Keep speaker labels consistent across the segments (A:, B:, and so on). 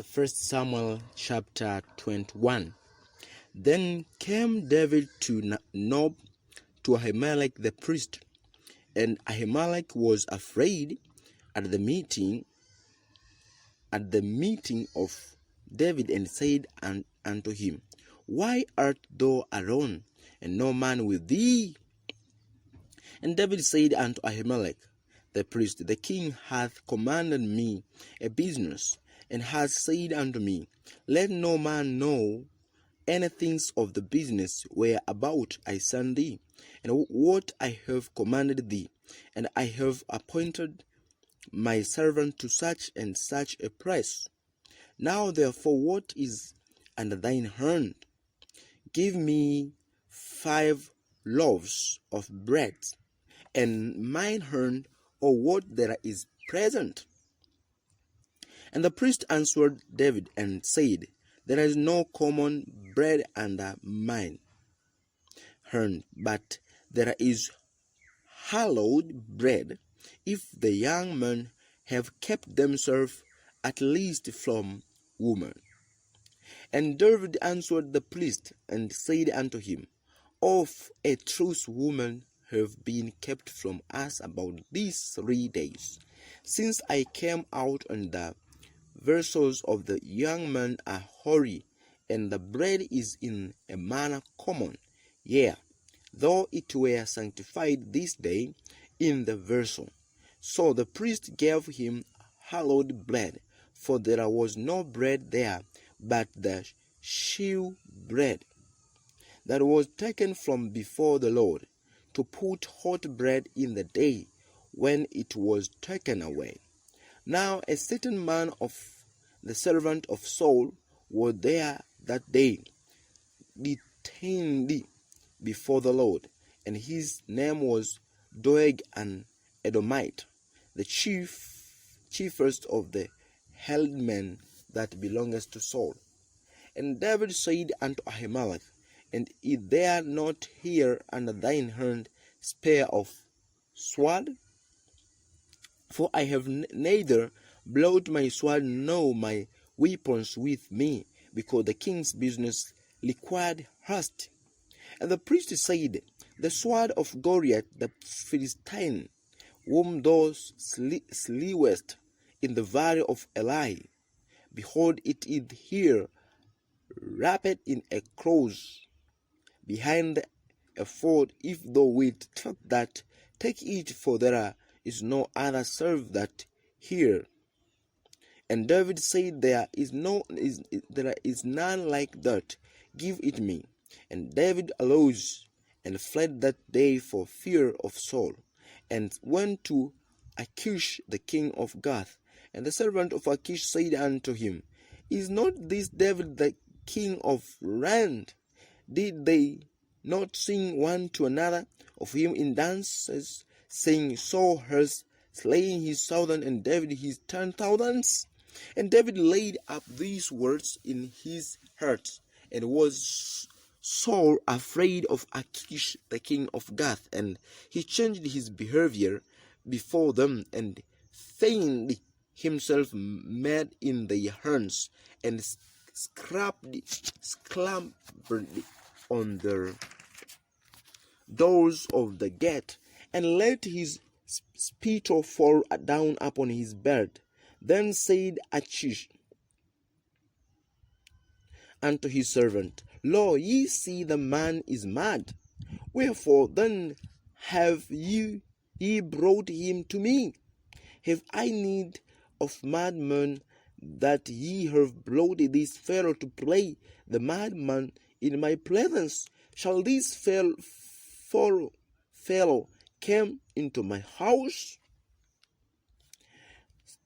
A: First Samuel chapter 21. Then came David to Nob, to Ahimelech the priest, and Ahimelech was afraid at the meeting of David, and said unto him, Why art thou alone, and no man with thee? And David said unto Ahimelech the priest, The king hath commanded me a business, and hath said unto me, Let no man know anything of the business whereabout I send thee, and what I have commanded thee. And I have appointed my servant to such and such a place. Now therefore, what is under thine hand? Give me 5 loaves of bread, and mine hand, or what there is present. And the priest answered David and said, There is no common bread under mine hand, but there is hallowed bread, if the young men have kept themselves at least from women. And David answered the priest and said unto him, Of a truth women have been kept from us about these 3 days, since I came out, and the vessels of the young men are hoary, and the bread is in a manner common, yea, though it were sanctified this day in the vessel. So the priest gave him hallowed bread, for there was no bread there but the shew bread that was taken from before the Lord, to put hot bread in the day when it was taken away. Now a certain man of the servant of Saul was there that day, detained before the Lord, and his name was Doeg an Edomite, the chiefest of the herdmen that belongeth to Saul. And David said unto Ahimelech, And is there not here under thine hand spear of sword? For I have neither brought my sword nor my weapons with me, because the king's business required haste. And the priest said, The sword of Goliath the Philistine, whom thou slewest in the valley of Elah, behold, it is here, wrapped in a cloth behind a fold. If thou wilt take that, take it, for there is no other serve that here. And David said, There is none like that. Give it me. And David arose and fled that day for fear of Saul, and went to Achish the king of Gath. And the servant of Achish said unto him, Is not this David the king of land? Did they not sing one to another of him in dances, saying, Saul has slain his 1,000, and David his 10,000s? And David laid up these words in his heart, and was Saul afraid of Achish the king of Gath, and he changed his behavior before them, and feigned himself mad in their hands, and sclambered on the doors of the gate, and let his spittle fall down upon his bed. Then said Achish unto his servant, Lo, ye see the man is mad. Wherefore then have ye brought him to me? Have I need of madmen, that ye have brought this fellow to play the madman in my presence? Shall this fellow come into my house?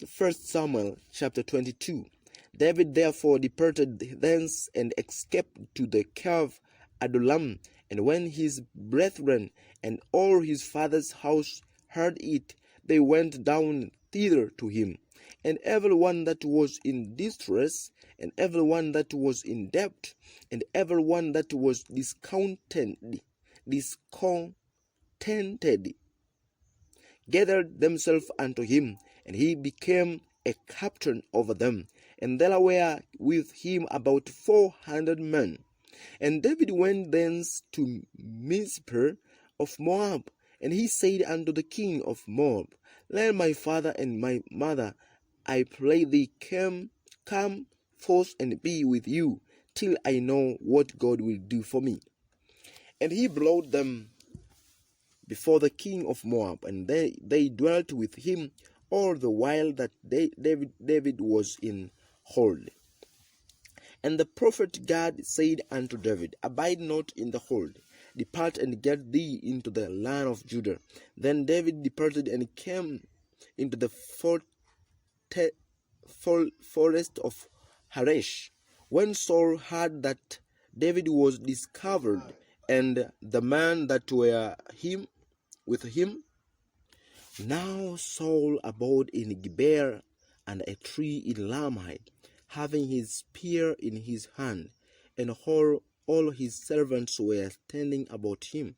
A: First Samuel chapter 22. David therefore departed thence, and escaped to the cave Adullam. And when his brethren and all his father's house heard it, they went down thither to him. And every one that was in distress, and every one that was in debt, and every one that was discontented, gathered themselves unto him, and he became a captain over them, and there were with him about 400 men. And David went thence to Mizpeh of Moab, and he said unto the king of Moab, Let my father and my mother, I pray thee, come forth and be with you, till I know what God will do for me. And he brought them before the king of Moab, and they dwelt with him all the while that David was in hold. And the prophet Gad said unto David, Abide not in the hold, depart and get thee into the land of Judah. Then David departed and came into the forest of Haresh. When Saul heard that David was discovered, and the men that were with him, now Saul abode in Gibeah and a tree in Lamai, having his spear in his hand, and all his servants were standing about him.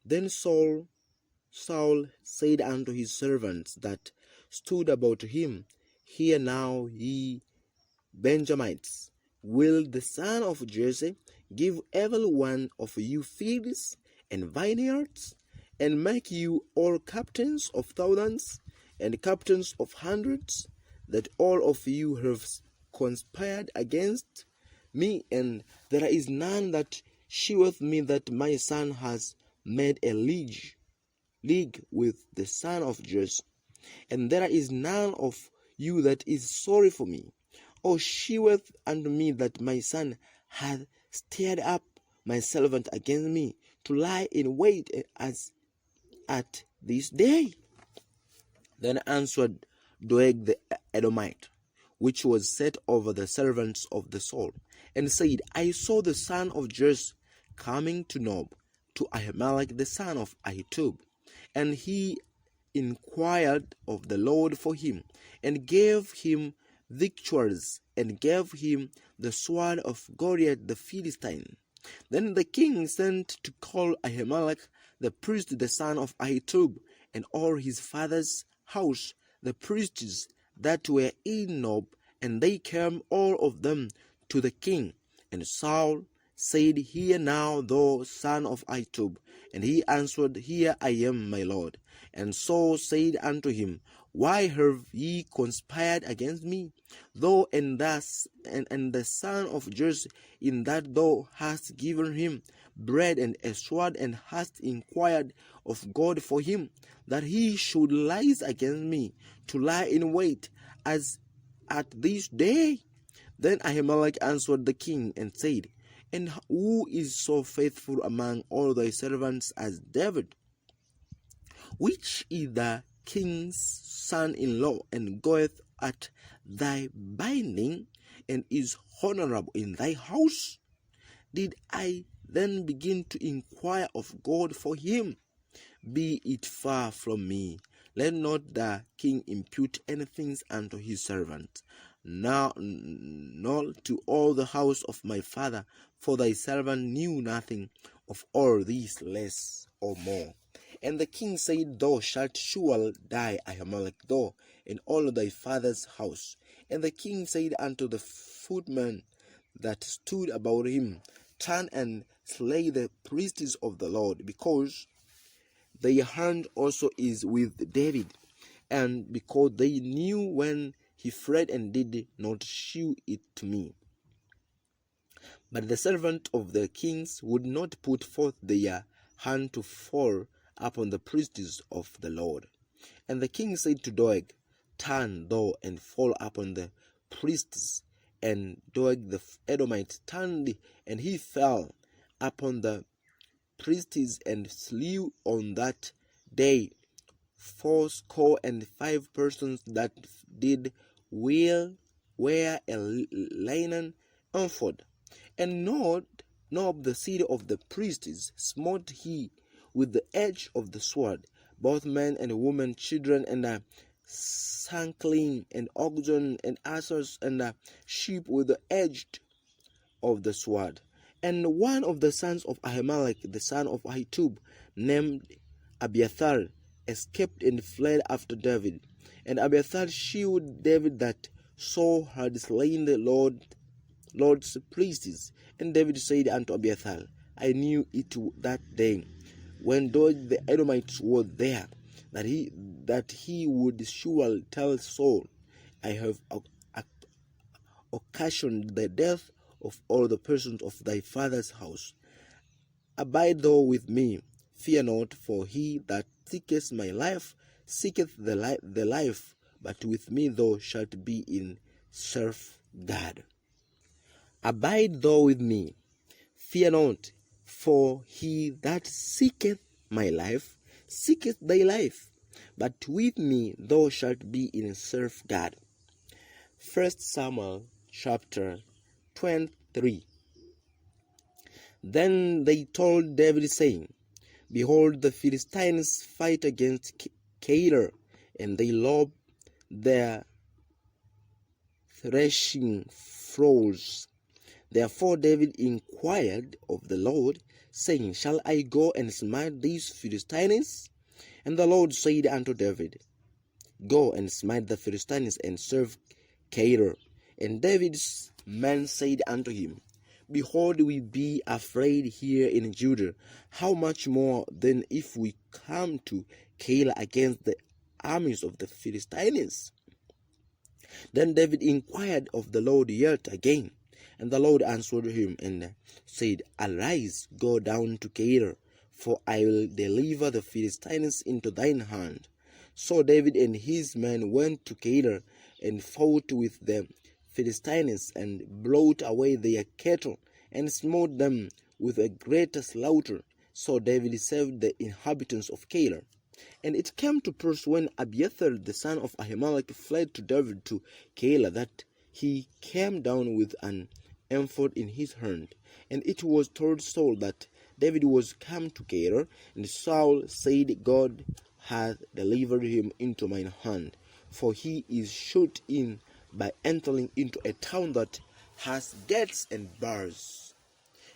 A: Then Saul said unto his servants that stood about him, Hear now, ye Benjamites, will the son of Jesse give every one of you fields and vineyards, and make you all captains of thousands and captains of hundreds, that all of you have conspired against me, and there is none that sheweth me that my son has made a league with the son of Jesse, and there is none of you that is sorry for me, or sheweth unto me that my son hath stirred up my servant against me, to lie in wait as at this day. Then answered Doeg the Edomite, which was set over the servants of the Saul, and said, I saw the son of Jesse coming to Nob, to Ahimelech the son of Ahitub, and he inquired of the Lord for him, and gave him victuals, and gave him the sword of Goliath the Philistine. Then the king sent to call Ahimelech the priest, the son of Ahitub, and all his father's house, the priests that were in Nob, and they came all of them to the king. And Saul said, Hear now, thou son of Ahitub. And he answered, Here I am, my lord. And Saul said unto him, Why have ye conspired against me, thou and the son of Jesse, in that thou hast given him bread and a sword, and hast inquired of God for him, that he should rise against me, to lie in wait as at this day? Then Ahimelech answered the king and said, And who is so faithful among all thy servants as David, which is the king's son-in-law, and goeth at thy binding, and is honorable in thy house? Did I then begin to inquire of God for him? Be it far from me. Let not the king impute anything unto his servant, nor to all the house of my father, for thy servant knew nothing of all these, less or more. And the king said, Thou shalt surely die, Ahimelech, thou and all thy father's house. And the king said unto the footmen that stood about him, Turn and slay the priests of the Lord, because their hand also is with David, and because they knew when he fled and did not shew it to me. But the servant of the kings would not put forth their hand to fall upon the priests of the Lord. And the king said to Doeg, Turn thou and fall upon the priests. And Doeg the Edomite turned, and he fell upon the priests, and slew on that day 75 persons that did wear a linen ephod. And Nob the seed of the priests smote he with the edge of the sword, both men and women, children and suckling, and oxen and asses and sheep with the edge of the sword. And one of the sons of Ahimelech, the son of Ahitub, named Abiathar, escaped and fled after David. And Abiathar shewed David that Saul had slain the Lord's priests. And David said unto Abiathar, I knew it that day, when Doeg the Edomites were there, that he would surely tell Saul, I have occasioned the death of all the persons of thy father's house. Abide thou with me, fear not, for he that seeketh my life seeketh the life, but with me thou shalt be in safeguard. Abide thou with me, fear not, for he that seeketh my life seeketh thy life, but with me thou shalt be in safeguard. 1 Samuel chapter 23. Then they told David, saying, Behold, the Philistines fight against Keilah, and they lob their threshing floors. Therefore David inquired of the Lord, saying, Shall I go and smite these Philistines? And the Lord said unto David, Go and smite the Philistines and serve Keilah. And David's men said unto him, Behold, we be afraid here in Judah. How much more then if we come to Keilah against the armies of the Philistines? Then David inquired of the Lord yet again. And the Lord answered him and said, Arise, go down to Keilah, for I will deliver the Philistines into thine hand. So David and his men went to Keilah and fought with the Philistines, and brought away their cattle, and smote them with a great slaughter. So David saved the inhabitants of Keilah. And it came to pass, when Abiathar the son of Ahimelech fled to David to Keilah, that he came down with an ephod in his hand. And it was told Saul that David was come to Keilah, and Saul said, God hath delivered him into mine hand, for he is shut in by entering into a town that has gates and bars.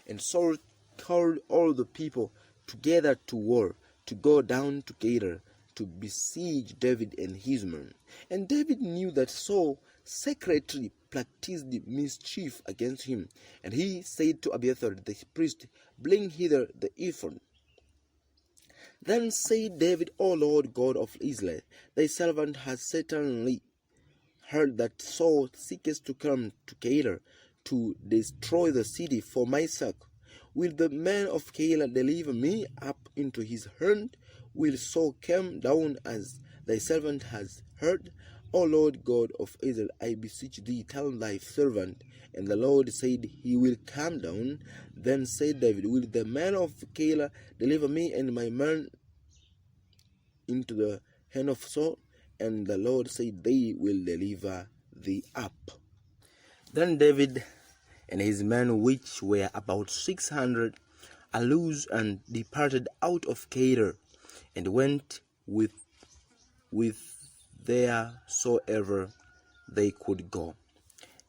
A: And Saul called all the people together to war, to go down to Keilah, to besiege David and his men. And David knew that Saul secretly practiced mischief against him. And he said to Abiathar the priest, Bring hither the ephod. Then said David, O Lord God of Israel, thy servant has certainly heard that Saul seeketh to come to Keilah to destroy the city for my sake. Will the men of Keilah deliver me up into his hand? Will Saul come down as thy servant has heard? O Lord God of Israel, I beseech thee, tell thy servant. And the Lord said, He will come down. Then said David, Will the men of Keilah deliver me and my men into the hand of Saul? And the Lord said, They will deliver thee up. Then David and his men, which were about 600, arose and departed out of Keilah, and went with theresoever they could go.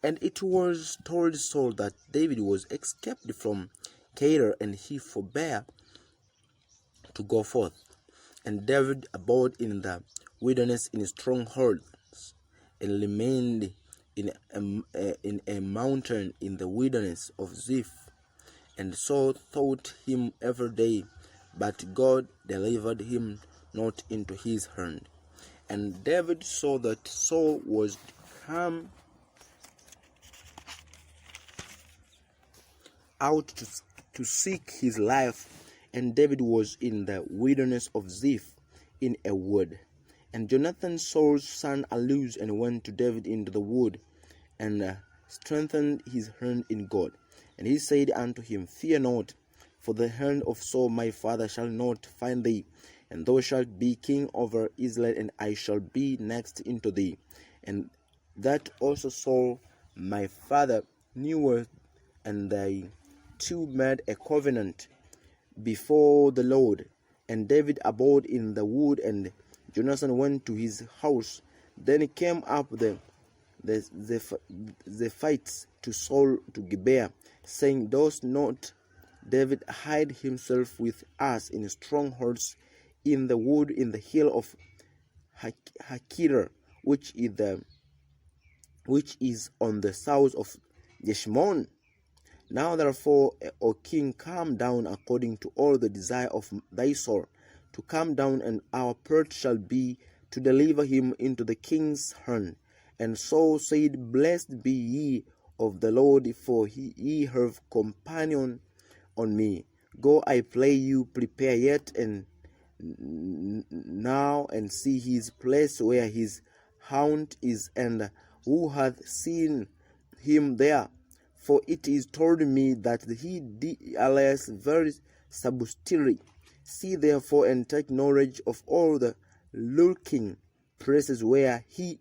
A: And it was told Saul that David was escaped from Keilah, and he forbare to go forth. And David abode in the wilderness in strongholds, and remained in a mountain in the wilderness of Ziph. And Saul sought him every day, but God delivered him not into his hand. And David saw that Saul was come out to seek his life, and David was in the wilderness of Ziph in a wood. And Jonathan, Saul's son, arose and went to David into the wood, and strengthened his hand in God. And he said unto him, Fear not, for the hand of Saul my father shall not find thee, and thou shalt be king over Israel, and I shall be next into thee. And that also Saul my father knew, and they two made a covenant before the Lord. And David abode in the wood, and Jonathan went to his house. Then came up the Ziphites to Saul to Gibeah, saying, Does not David hide himself with us in strongholds in the wood in the hill of Hakir, which is on the south of Jeshimon. Now therefore, O king, come down according to all the desire of thy soul, to come down, and our part shall be to deliver him into the king's hand. And Saul said, Blessed be ye of the Lord, for ye have companion on me. Go, I pray you, prepare yet and now, and see his place where his haunt is, and who hath seen him there. For it is told me that he dwelleth very subtilely. See therefore, and take knowledge of all the lurking places where he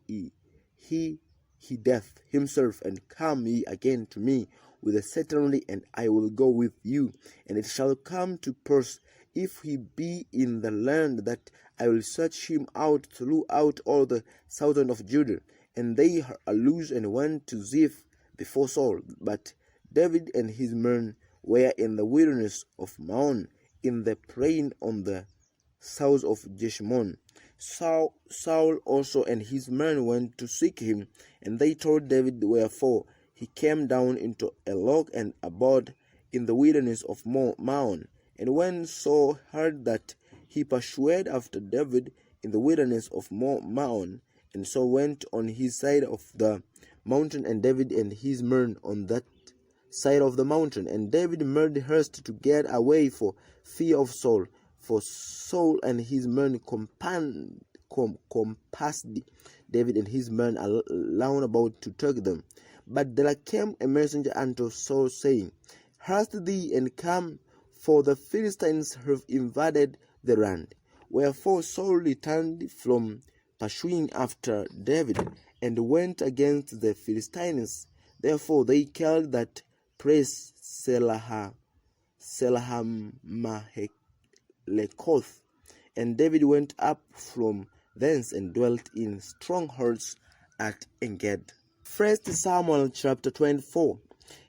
A: hideth himself, and come ye again to me with a certainty, and I will go with you. And it shall come to pass, if he be in the land, that I will search him out throughout all the southern of Judah. And they arose and went to Ziph before Saul. But David and his men were in the wilderness of Maon, in the plain on the south of Jeshimon. Saul also and his men went to seek him, and they told David, wherefore he came down into a log and abode in the wilderness of Maon. And when Saul heard that, he pursued after David in the wilderness of Maon, and so went on his side of the mountain, and David and his men on that side of the mountain. And David made haste to get away for fear of Saul, for Saul and his men compassed David and his men round about to take them. But there came a messenger unto Saul, saying, Haste thee and come, for the Philistines have invaded the land. Wherefore Saul returned from pursuing after David, and went against the Philistines. Therefore they called that place Selaham-Mahlekoth. And David went up from thence and dwelt in strongholds at Enged. 1 Samuel chapter 24.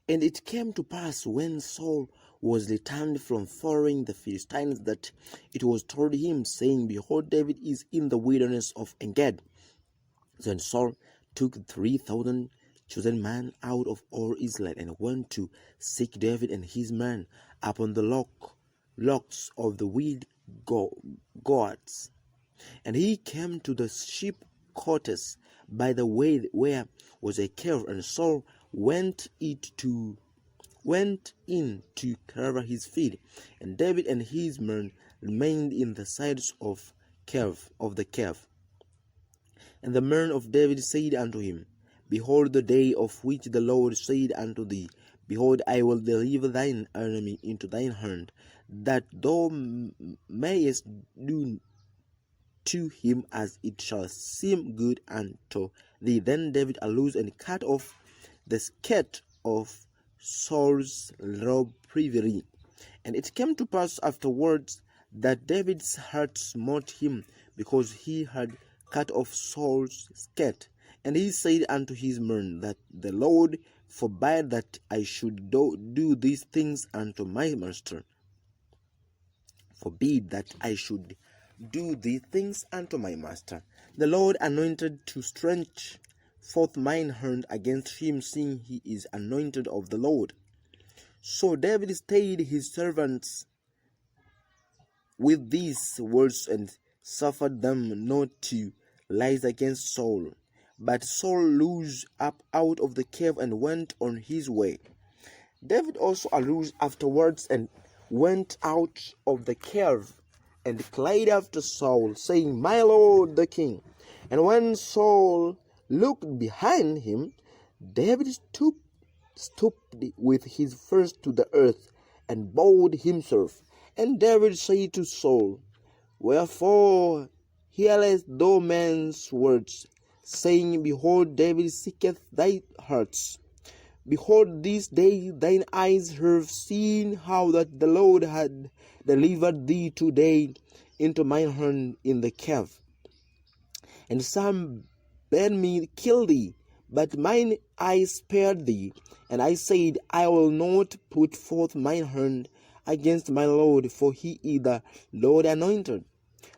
A: And it came to pass, when Saul was returned from following the Philistines, that it was told him, saying, Behold, David is in the wilderness of Enged. Then Saul took 3,000 chosen men out of all Israel, and went to seek David and his men upon the locks of the wild goats. And he came to the sheep quarters by the way, where was a cave, and Saul went in to cover his feet, and David and his men remained in the sides of the cave. And the men of David said unto him, Behold, the day of which the Lord said unto thee, Behold, I will deliver thine enemy into thine hand, that thou mayest do to him as it shall seem good unto thee. Then David arose and cut off the skirt of Saul's robe privily. And it came to pass afterwards that David's heart smote him, because he had cut off Saul's skirt. And he said unto his men, that the Lord forbade that I should do these things unto my master. Forbid that I should do these things unto my master. The Lord anointed to stretch forth mine hand against him, seeing he is anointed of the Lord. So David stayed his servants with these words, and suffered them not to rise against Saul. But Saul rose up out of the cave and went on his way. David also arose afterwards and went out of the cave, and cried after Saul, saying, My lord the king. And when Saul looked behind him, David stooped with his face to the earth, and bowed himself. And David said to Saul, Wherefore hearest thou men's words, saying, Behold, David seeketh thy hearts? Behold, this day thine eyes have seen how that the Lord had delivered thee today into mine hand in the cave. And some bade me kill thee, but mine eyes spared thee. And I said, I will not put forth mine hand against my Lord, for he is the Lord anointed.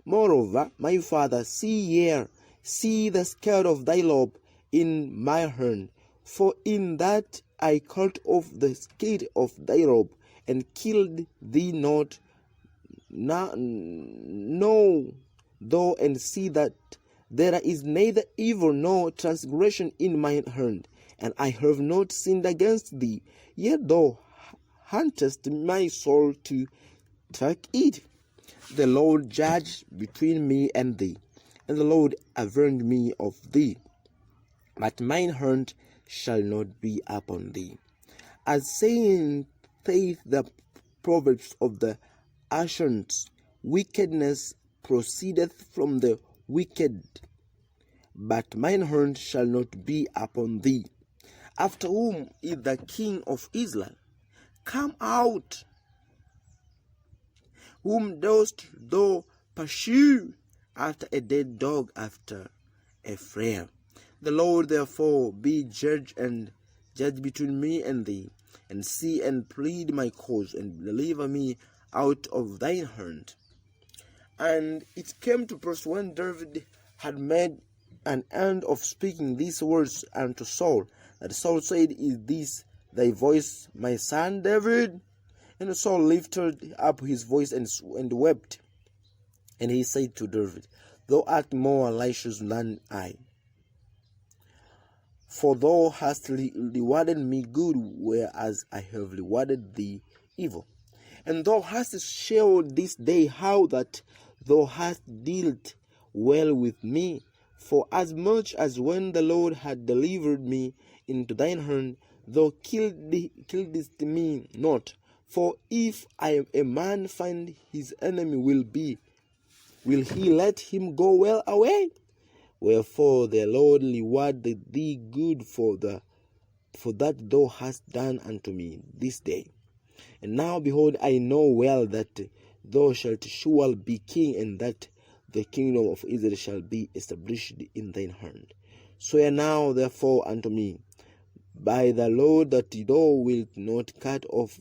A: Moreover, my father, see the skirt of thy robe in my hand, for in that I cut off the skirt of thy robe, and killed thee not. Know thou and see that there is neither evil nor transgression in my hand, and I have not sinned against thee. Yet thou huntest my soul to take it. The Lord judge between me and thee, and the Lord avenge me of thee. But mine hand shall not be upon thee. As saith the Proverbs of the ancients, wickedness proceedeth from the wicked, but mine hand shall not be upon thee. After whom is the King of Israel? Come out. Whom dost thou pursue? After a dead dog, after a frere. The Lord therefore be judge between me and thee, and see and plead my cause, and deliver me out of thine hand. And it came to pass, when David had made an end of speaking these words unto Saul, that Saul said, Is this thy voice, my son David? And Saul lifted up his voice and wept. And he said to David, Thou art more righteous than I, for thou hast rewarded me good, whereas I have rewarded thee evil. And thou hast showed this day how that thou hast dealt well with me, for as much as when the Lord had delivered me into thine hand, thou killedst me not. For if a man find his enemy, will he let him go well away? Wherefore the Lord reward thee good for that thou hast done unto me this day. And now behold, I know well that thou shalt surely be king, and that the kingdom of Israel shall be established in thine hand. Swear now therefore unto me by the Lord that thou wilt not cut off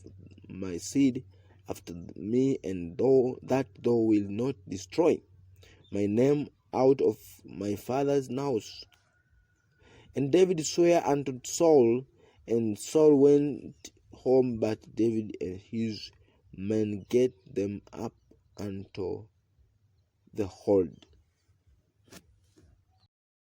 A: my seed after me, and that thou wilt not destroy my name out of my father's house. And David sware unto Saul, and Saul went home, but David and his men get them up unto the hold.